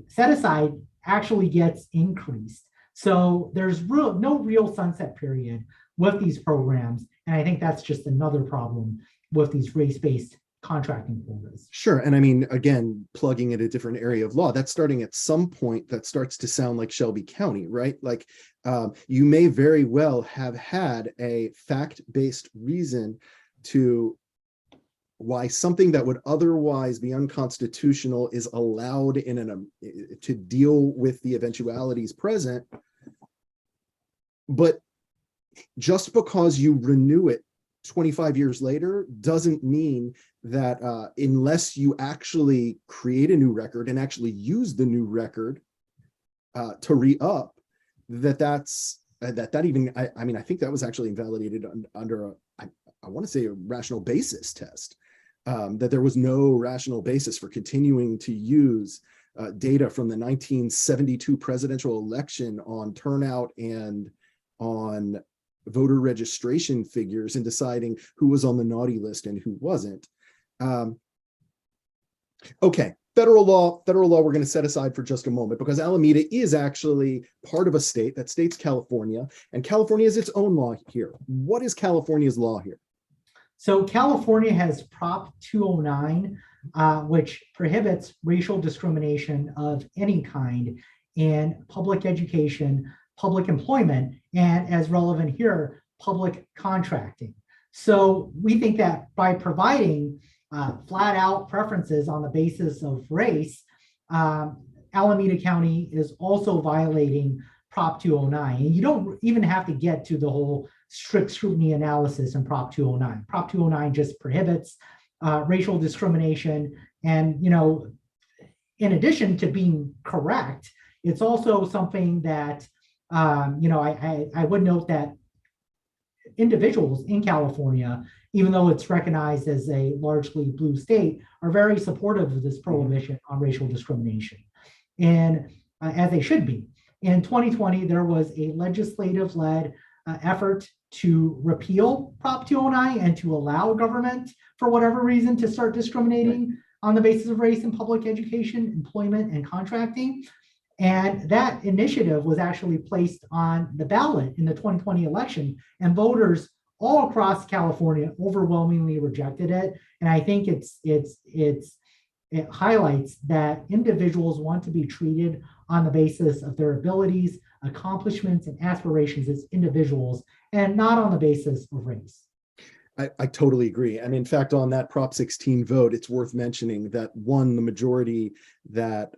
set aside actually gets increased. So there's no real sunset period with these programs, and I think that's just another problem with these race-based contracting quotas. Sure. And I mean, again, plugging in a different area of law, that's starting at some point that starts to sound like Shelby County, right? Like you may very well have had a fact-based reason to why something that would otherwise be unconstitutional is allowed to deal with the eventualities present. But just because you renew it 25 years later doesn't mean that unless you actually create a new record and actually use the new record to re-up, that even, I think that was actually invalidated under I want to say a rational basis test, that there was no rational basis for continuing to use data from the 1972 presidential election on turnout and on voter registration figures and deciding who was on the naughty list and who wasn't. Okay, federal law we're going to set aside for just a moment because Alameda is actually part of a state. That state's California, and California has its own law here. What is California's law here? So California has Prop 209, which prohibits racial discrimination of any kind in public education, public employment, and as relevant here, public contracting. So we think that by providing flat out preferences on the basis of race, Alameda County is also violating Prop 209. And you don't even have to get to the whole strict scrutiny analysis in Prop 209. Prop 209 just prohibits racial discrimination. And, in addition to being correct, it's also something that, I would note that individuals in California, even though it's recognized as a largely blue state, are very supportive of this prohibition on racial discrimination, and as they should be. In 2020, there was a legislative-led effort to repeal Prop 209 and to allow government, for whatever reason, to start discriminating on the basis of race in public education, employment, and contracting. And that initiative was actually placed on the ballot in the 2020 election, and voters all across California overwhelmingly rejected it. And I think it highlights that individuals want to be treated on the basis of their abilities, accomplishments, and aspirations as individuals, and not on the basis of race. I totally agree. And in fact, on that Prop 16 vote, it's worth mentioning that the majority that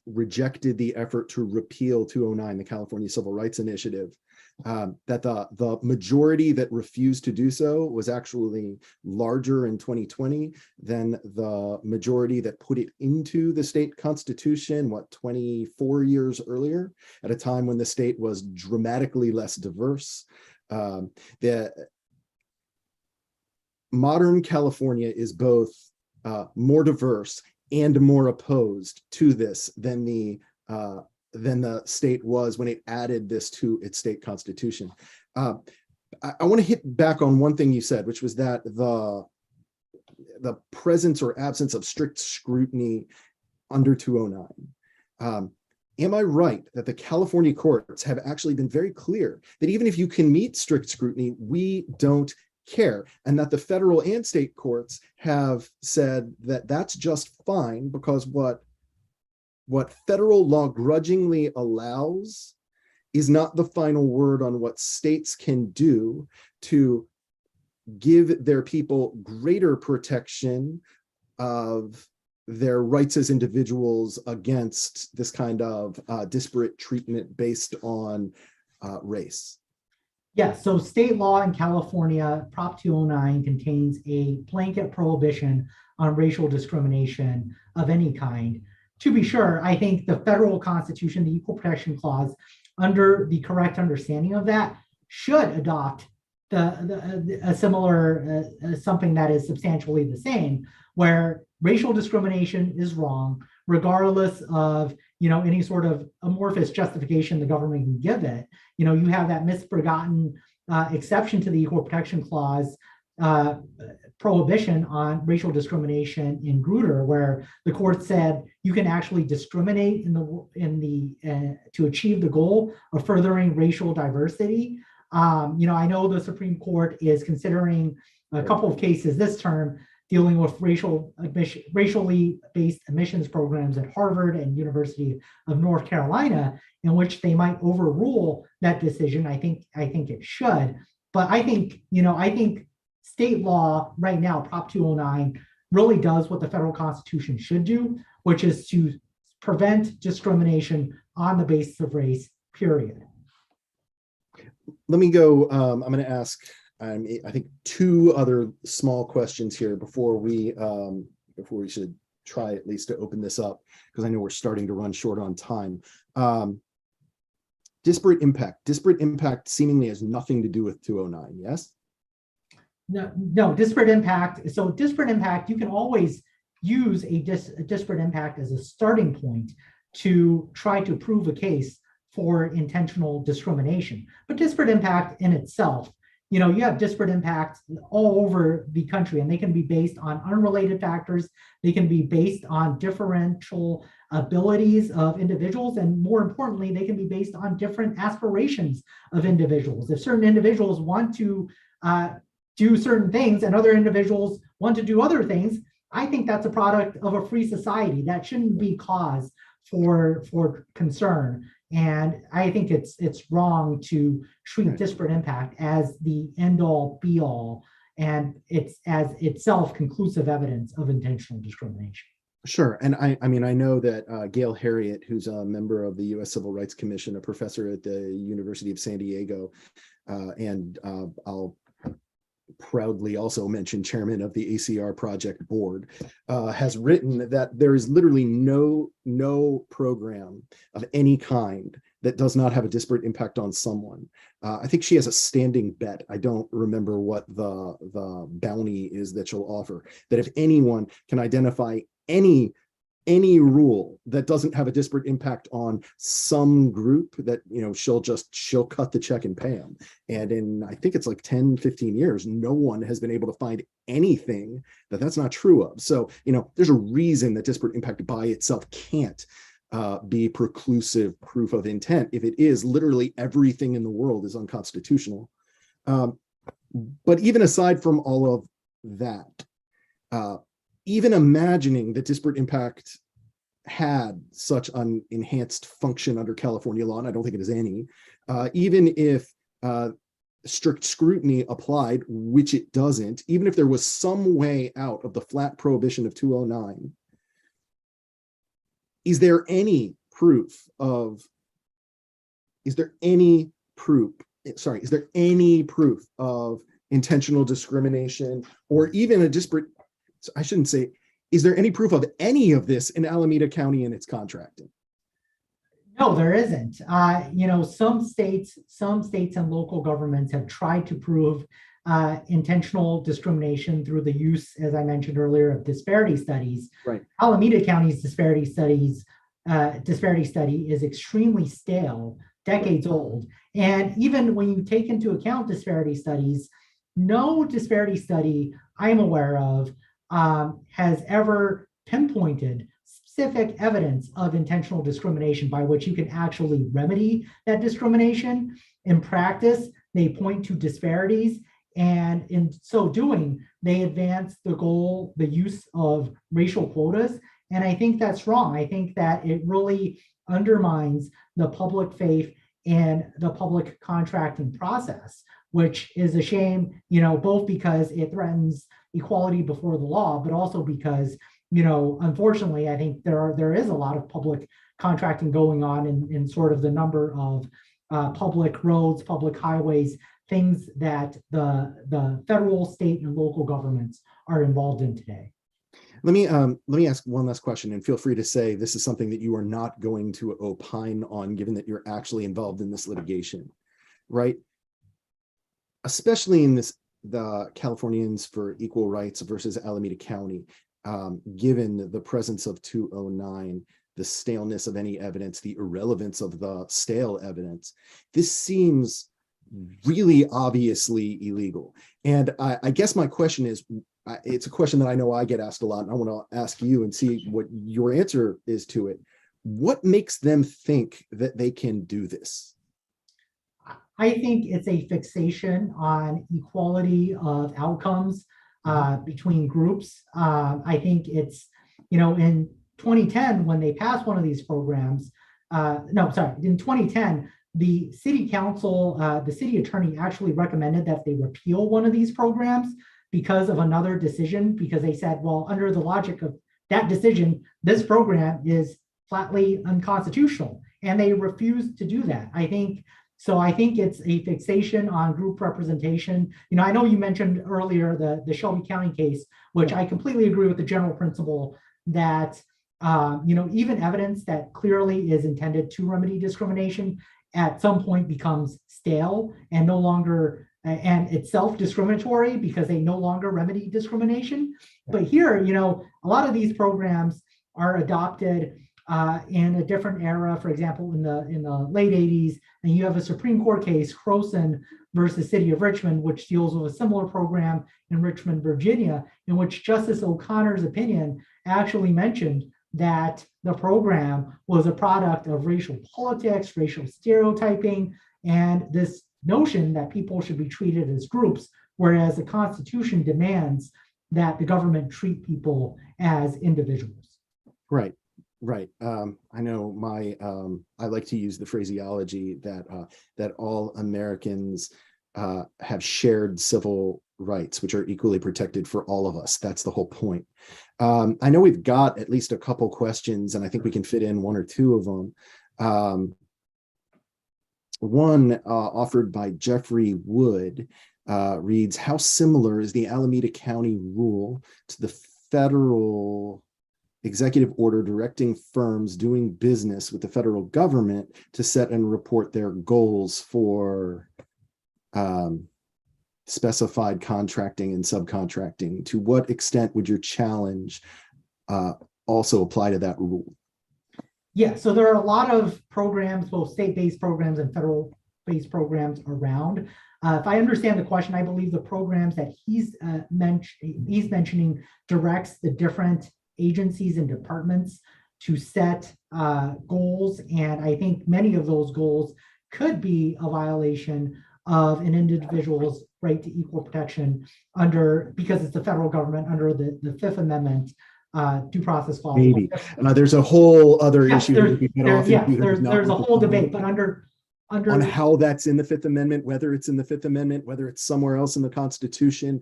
rejected the effort to repeal 209, the California Civil Rights Initiative, that the majority that refused to do so was actually larger in 2020 than the majority that put it into the state constitution, 24 years earlier, at a time when the state was dramatically less diverse. The modern California is both more diverse and more opposed to this than the state was when it added this to its state constitution. I want to hit back on one thing you said, which was that the presence or absence of strict scrutiny under 209. Am I right that the California courts have actually been very clear that even if you can meet strict scrutiny, we don't care, and that the federal and state courts have said that that's just fine, because what federal law grudgingly allows is not the final word on what states can do to give their people greater protection of their rights as individuals against this kind of disparate treatment based on race. Yeah, so state law in California, Prop 209, contains a blanket prohibition on racial discrimination of any kind. To be sure, I think the federal constitution, the Equal Protection Clause, under the correct understanding of that, should adopt a similar, something that is substantially the same, where racial discrimination is wrong, regardless of any sort of amorphous justification the government can give it. You have that misbegotten exception to the Equal Protection Clause prohibition on racial discrimination in Grutter, where the court said you can actually discriminate to achieve the goal of furthering racial diversity. I know the Supreme Court is considering a couple of cases this term dealing with racially based admissions programs at Harvard and University of North Carolina, in which they might overrule that decision. I think it should, but I think state law right now, Prop 209, really does what the federal constitution should do, which is to prevent discrimination on the basis of race, period. Let me go, I'm going to ask I think two other small questions here before we should try at least to open this up, because I know we're starting to run short on time. Disparate impact seemingly has nothing to do with 209, yes? No, disparate impact. So disparate impact, you can always use a disparate impact as a starting point to try to prove a case for intentional discrimination. But disparate impact in itself, you have disparate impacts all over the country, and they can be based on unrelated factors. They can be based on differential abilities of individuals, and more importantly, they can be based on different aspirations of individuals. If certain individuals want to do certain things and other individuals want to do other things, I think that's a product of a free society. That shouldn't be cause for concern. And I think it's wrong to treat disparate impact as the end all be all, and it's as itself conclusive evidence of intentional discrimination. Sure. And I mean, I know that Gail Harriet, who's a member of the U.S. Civil Rights Commission, a professor at the University of San Diego, and I'll proudly also mention chairman of the ACR project board, has written that there is literally no program of any kind that does not have a disparate impact on someone. I think she has a standing bet. I don't remember what the bounty is that she'll offer, that if anyone can identify any rule that doesn't have a disparate impact on some group, that she'll cut the check and pay them. And in, I think it's like 10-15 years, no one has been able to find anything that's not true of. So there's a reason that disparate impact by itself can't be preclusive proof of intent. If it is, literally everything in the world is unconstitutional. But even aside from all of that, even imagining that disparate impact had such an enhanced function under California law, and I don't think it is any, even if strict scrutiny applied, which it doesn't, even if there was some way out of the flat prohibition of 209, is there any proof of intentional discrimination, or even a disparate, I shouldn't say, is there any proof of any of this in Alameda County and its contracting? No, there isn't. Some states and local governments have tried to prove intentional discrimination through the use, as I mentioned earlier, of disparity studies. Right. Alameda County's disparity study is extremely stale, decades old. And even when you take into account disparity studies, no disparity study I'm aware of has ever pinpointed specific evidence of intentional discrimination by which you can actually remedy that discrimination. In practice, they point to disparities, and in so doing, they advance the goal, the use of racial quotas. And I think that's wrong. I think that it really undermines the public faith in the public contracting process, which is a shame, both because it threatens equality before the law, but also because, unfortunately, I think there is a lot of public contracting going on in sort of the number of public roads, public highways, things that the federal, state, and local governments are involved in today. Let me ask one last question, and feel free to say this is something that you are not going to opine on, given that you're actually involved in this litigation, right? Especially in the Californians for Equal Rights versus Alameda County, given the presence of 209, the staleness of any evidence, the irrelevance of the stale evidence, this seems really obviously illegal. And I guess my question is, it's a question that I know I get asked a lot, and I want to ask you and see what your answer is to it. What makes them think that they can do this? I think it's a fixation on equality of outcomes between groups. I think it's, in 2010, when they passed one of these programs, in 2010, the city council, the city attorney actually recommended that they repeal one of these programs because of another decision, because they said, well, under the logic of that decision, this program is flatly unconstitutional. And they refused to do that. I think it's a fixation on group representation. I know you mentioned earlier the Shelby County case, which I completely agree with the general principle that, even evidence that clearly is intended to remedy discrimination at some point becomes stale and no longer, and itself discriminatory because they no longer remedy discrimination. But here, a lot of these programs are adopted in a different era. For example, in the late 80s, and you have a Supreme Court case, Croson versus City of Richmond, which deals with a similar program in Richmond, Virginia, in which Justice O'Connor's opinion actually mentioned that the program was a product of racial politics, racial stereotyping, and this notion that people should be treated as groups, whereas the Constitution demands that the government treat people as individuals. Right. I know I like to use the phraseology that all Americans have shared civil rights, which are equally protected for all of us. That's the whole point. I know we've got at least a couple questions, and I think we can fit in one or two of them. One offered by Jeffrey Wood reads, how similar is the Alameda County rule to the federal executive order directing firms doing business with the federal government to set and report their goals for specified contracting and subcontracting? To what extent would your challenge also apply to that rule? Yeah, so there are a lot of programs, both state-based programs and federal-based programs around. If I understand the question, I believe the programs that he's mentioning directs the different agencies and departments to set goals. And I think many of those goals could be a violation of an individual's right to equal protection because it's the federal government under the Fifth Amendment due process clause. Maybe. There's a whole other issue there's a whole debate, but under on how that's in the Fifth Amendment, whether it's in the Fifth Amendment, whether it's somewhere else in the Constitution.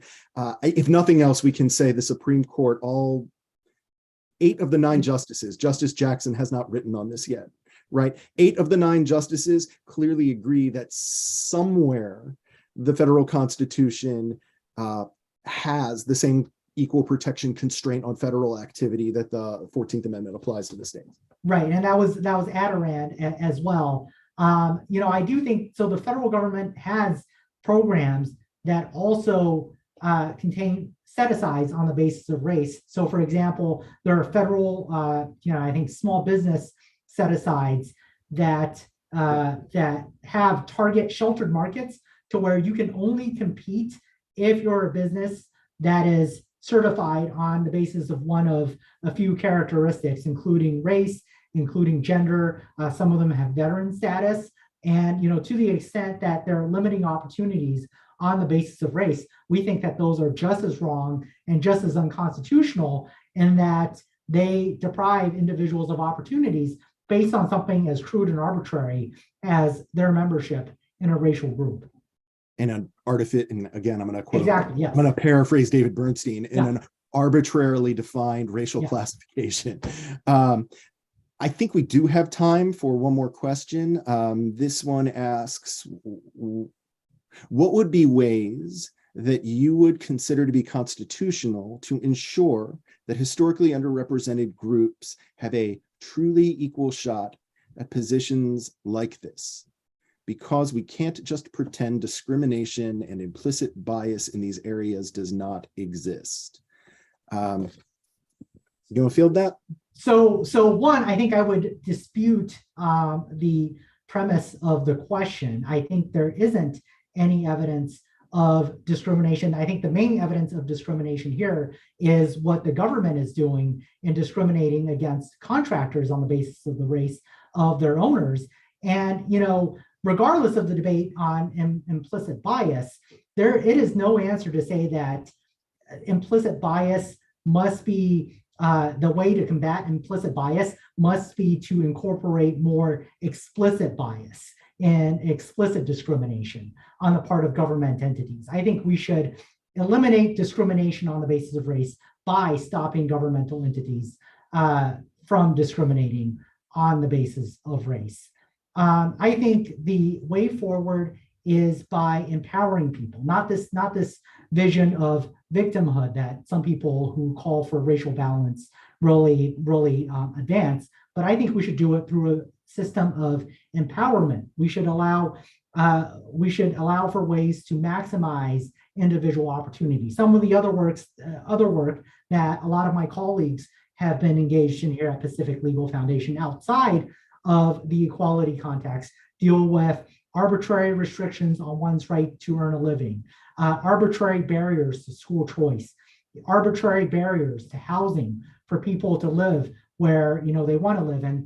If nothing else, we can say the Supreme Court, all 8 of the 9 justices, Justice Jackson has not written on this yet, right? 8 of the 9 justices clearly agree that somewhere the federal Constitution has the same equal protection constraint on federal activity that the 14th Amendment applies to the states. Right, and that was Adirond as well. I do think so. The federal government has programs that also contain set-asides on the basis of race. So, for example, there are federal, I think small business set-asides that have target sheltered markets to where you can only compete if you're a business that is certified on the basis of one of a few characteristics, including race, including gender. Some of them have veteran status. And, to the extent that they're limiting opportunities on the basis of race, we think that those are just as wrong and just as unconstitutional in that they deprive individuals of opportunities based on something as crude and arbitrary as their membership in a racial group. And an artifice, and again, I'm going to quote, exactly, yes. I'm going to paraphrase David Bernstein in an arbitrarily defined racial classification. I think we do have time for one more question. This one asks, what would be ways that you would consider to be constitutional to ensure that historically underrepresented groups have a truly equal shot at positions like this? Because we can't just pretend discrimination and implicit bias in these areas does not exist. You want to field that? So one, I think I would dispute the premise of the question. I think there isn't any evidence of discrimination. I think the main evidence of discrimination here is what the government is doing in discriminating against contractors on the basis of the race of their owners. And, regardless of the debate on implicit bias, it is no answer to say that implicit bias must be the way to combat implicit bias must be to incorporate more explicit bias and explicit discrimination on the part of government entities. I think we should eliminate discrimination on the basis of race by stopping governmental entities from discriminating on the basis of race. I think the way forward is by empowering people, not this vision of victimhood that some people who call for racial balance really advance. But I think we should do it through a system of empowerment. We should allow for ways to maximize individual opportunities. Some of the other work that a lot of my colleagues have been engaged in here at Pacific Legal Foundation outside of the equality context deal with arbitrary restrictions on one's right to earn a living, arbitrary barriers to school choice, arbitrary barriers to housing for people to live where they want to live, and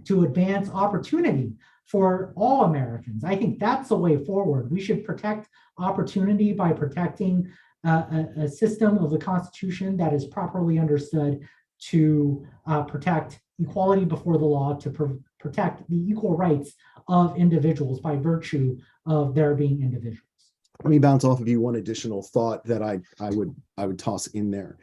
to advance opportunity for all Americans. I think that's the way forward. We should protect opportunity by protecting a system of the Constitution that is properly understood to protect equality before the law, to protect the equal rights of individuals by virtue of their being individuals. Let me bounce off of you one additional thought that I would toss in there.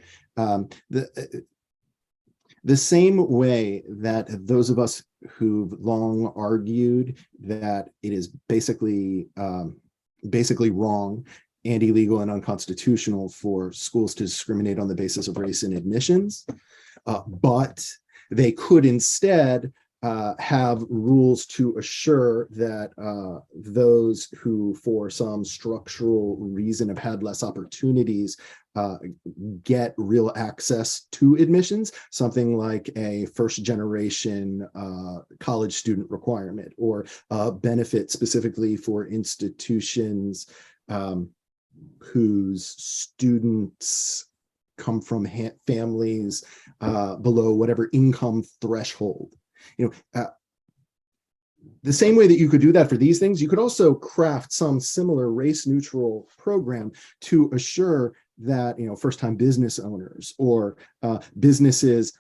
The same way that those of us who've long argued that it is basically wrong and illegal and unconstitutional for schools to discriminate on the basis of race in admissions, but they could instead have rules to assure that those who for some structural reason have had less opportunities get real access to admissions, something like a first generation college student requirement, or benefit specifically for institutions whose students come from families below whatever income threshold. The same way that you could do that for these things, you could also craft some similar race-neutral program to assure that, first-time business owners or businesses,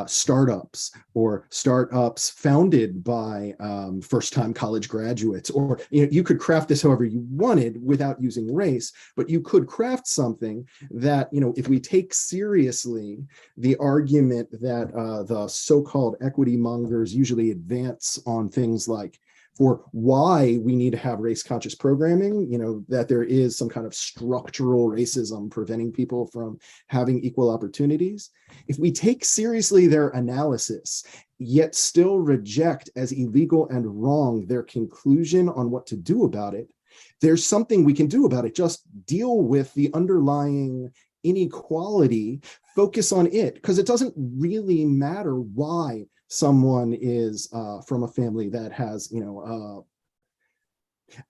startups or startups founded by first-time college graduates, or you could craft this however you wanted without using race, but you could craft something that, if we take seriously the argument that the so-called equity mongers usually advance on things like for why we need to have race conscious programming, that there is some kind of structural racism preventing people from having equal opportunities. If we take seriously their analysis, yet still reject as illegal and wrong their conclusion on what to do about it, there's something we can do about it. Just deal with the underlying inequality, focus on it, because it doesn't really matter why someone is from a family that has,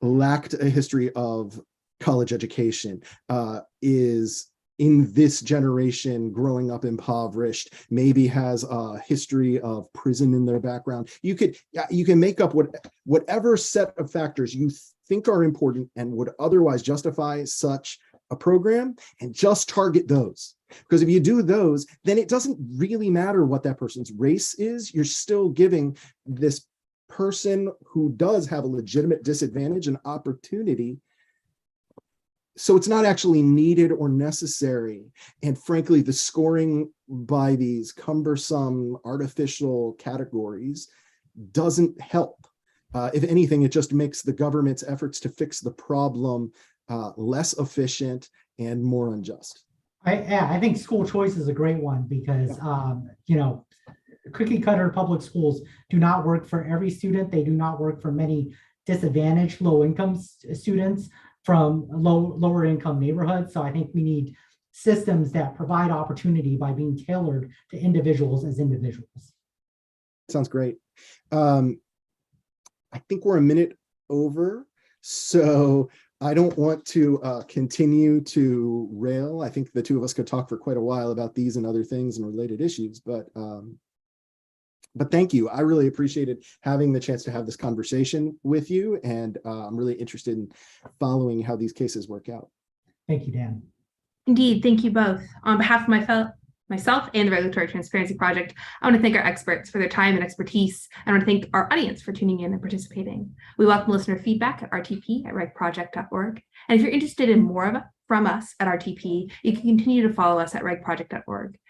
lacked a history of college education, is in this generation growing up impoverished, maybe has a history of prison in their background. You can make up whatever set of factors you think are important and would otherwise justify such a program, and just target those. Because if you do those, then it doesn't really matter what that person's race is. You're still giving this person who does have a legitimate disadvantage an opportunity. So it's not actually needed or necessary. And frankly, the scoring by these cumbersome artificial categories doesn't help. If anything, it just makes the government's efforts to fix the problem less efficient and more unjust. I think school choice is a great one because, cookie cutter public schools do not work for every student. They do not work for many disadvantaged low income students from lower income neighborhoods. So I think we need systems that provide opportunity by being tailored to individuals as individuals. Sounds great. I think we're a minute over, so I don't want to continue to rail. I think the two of us could talk for quite a while about these and other things and related issues, but thank you. I really appreciated having the chance to have this conversation with you, and I'm really interested in following how these cases work out. Thank you, Dan. Indeed, thank you both. On behalf of myself and the Regulatory Transparency Project, I want to thank our experts for their time and expertise. I want to thank our audience for tuning in and participating. We welcome listener feedback at rtp@regproject.org. And if you're interested in more from us at RTP, you can continue to follow us at regproject.org.